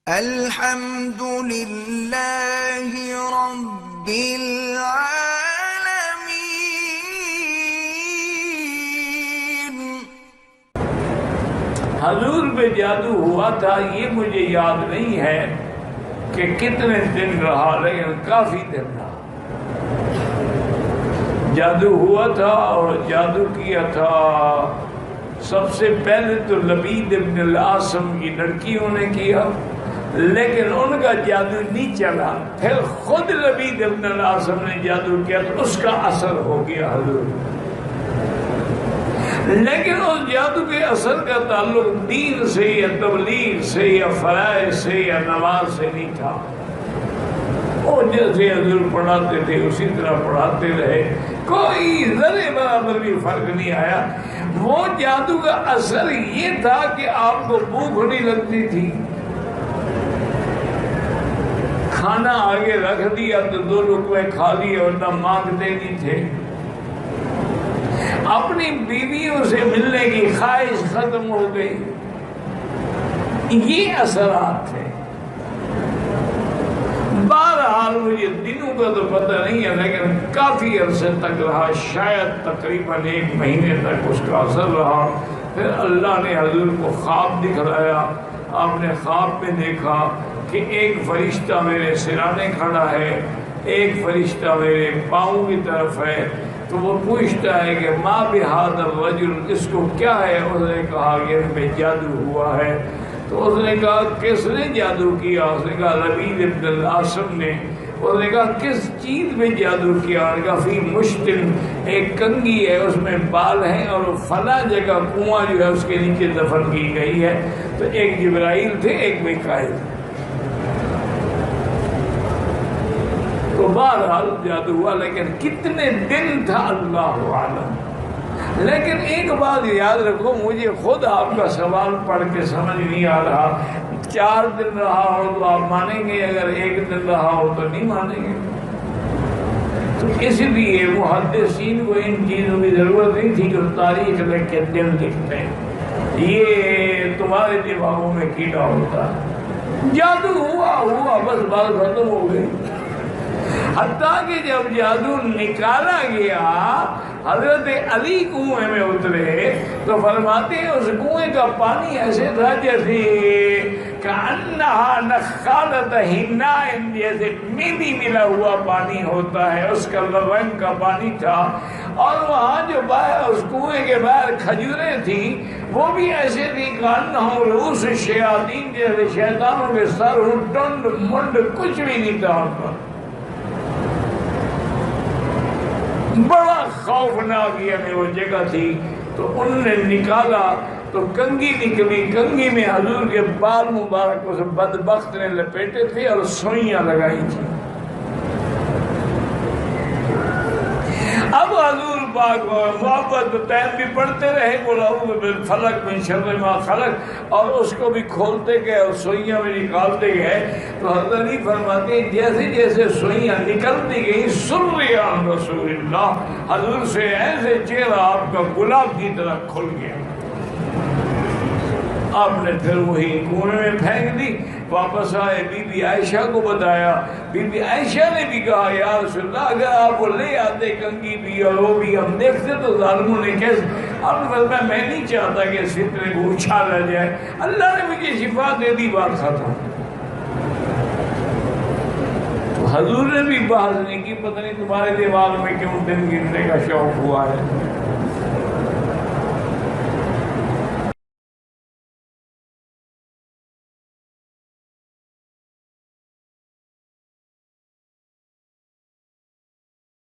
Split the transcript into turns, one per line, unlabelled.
الحمد للہ رب العالمین۔
حضور پہ جادو ہوا تھا یہ مجھے یاد نہیں ہے کہ کتنے دن رہا، لیکن کافی دن رہا۔ جادو ہوا تھا اور جادو کیا تھا سب سے پہلے تو لبید ابن العاصم کی لڑکیوں نے کیا، لیکن ان کا جادو نہیں چلا۔ پھر خود لبید ابن العاصم نے جادو کیا تو اس کا اثر ہو گیا حضور، لیکن اس جادو کے اثر کا تعلق دین سے یا تبلیغ سے یا فرائض سے یا نماز سے نہیں تھا۔ وہ جیسے حضور پڑھاتے تھے اسی طرح پڑھاتے رہے، کوئی ذرے برابر بھی فرق نہیں آیا۔ وہ جادو کا اثر یہ تھا کہ آپ کو بھوک نہیں لگتی تھی، کھانا آگے رکھ دیا تو 2 لقمے کھا لیے ورنہ مانگتے نہیں تھے، اپنی بیویوں سے ملنے کی خواہش ختم ہو گئی۔ یہ اثرات تھے۔ بہرحال مجھے دنوں کا تو پتہ نہیں ہے، لیکن کافی عرصے تک رہا، شاید تقریباً 1 مہینے تک اس کا اثر رہا۔ پھر اللہ نے حضور کو خواب دکھلایا۔ آپ نے خواب میں دیکھا کہ ایک فرشتہ میرے سرانے کھڑا ہے، ایک فرشتہ میرے پاؤں کی طرف ہے، تو وہ پوچھتا ہے کہ ما بہذا الرجل، اس کو کیا ہے؟ اس نے کہا کہ ان پہ جادو ہوا ہے۔ تو اس نے کہا کس نے جادو کیا؟ اس نے کہا لبید ابن العاصم نے۔ اس نے کہا کس چیز میں جادو کیا؟ اس نے کہا فی مشتن، ایک کنگھی ہے اس میں بال ہیں اور فلاں جگہ کنواں جو ہے اس کے نیچے دفن کی گئی ہے۔ تو ایک جبرائیل تھے، ایک میکائیل تھے۔ تو بہرحال جادو ہوا، لیکن کتنے دن تھا اللہ عالم۔ لیکن ایک بات یاد رکھو، مجھے خود آپ کا سوال پڑھ کے سمجھ نہیں آ رہا۔ 4 دن رہا ہو تو آپ مانیں گے، اگر 1 دن رہا ہو تو نہیں مانیں گے۔ تو اس لیے محدثین کو ان چیزوں کی ضرورت نہیں تھی کہ تاریخ لکھ کے دن لکھتے ہیں، یہ تمہارے دماغوں میں کیڑا ہوتا ہے۔ جادو ہوا بس بات ختم ہو گئی۔ حتیٰ کہ جب جادو نکالا گیا، حضرت علی کنویں میں اترے تو فرماتے ہیں اس کنویں کا پانی ایسے تھا جیسے کأنہا نخالۃ حناء، جیسے مہندی ملا ہوا پانی ہوتا ہے، اس کا رنگ کا پانی تھا۔ اور وہاں جو باہر اس کنویں کے باہر کھجوریں تھیں وہ بھی ایسے تھی کأنہم رؤوس الشیاطین، جیسے شیطانوں کے سر ہوں، ٹنڈ منڈ کچھ بھی نہیں تھا ان پر۔ بڑا خوفناک یعنی وہ جگہ تھی۔ تو ان نے نکالا تو کنگھی نکلی، کنگھی میں حضور کے بال مبارک اس بدبخت نے لپیٹے تھے اور سوئیاں لگائی تھی۔ اب حضور پاک محبت ٹائم بھی پڑھتے رہے، قل اعوذ بالفلق من شر ما خلق، اور اس کو بھی کھولتے گئے اور سوئیاں بھی نکالتے گئے۔ تو حضرت علی فرماتے ہیں جیسے جیسے سوئیاں نکلتی گئی سری عن رسول اللہ، حضور سے ایسے چہرہ آپ کا گلاب کی طرح کھل گیا۔ آپ نے پھر وہی کنویں میں پھینک دی، واپس آئے، بی بی عائشہ کو بتایا۔ بی بی عائشہ نے بھی کہا یا رسول اللہ اگر آپ وہ لے آتے کنگھی بھی اور وہ بھی ہم دیکھتے تو ظالموں نے کیسے۔ آپ نے فرمایا میں نہیں چاہتا کہ اس فتنے کو اچھالا جائے، اللہ نے مجھے شفا دے دی، بات ختم۔ تو حضور نے بھی بحث نہیں کی، پتہ نہیں تمہارے دماغ میں کیوں دن گننے کا شوق ہوا ہے۔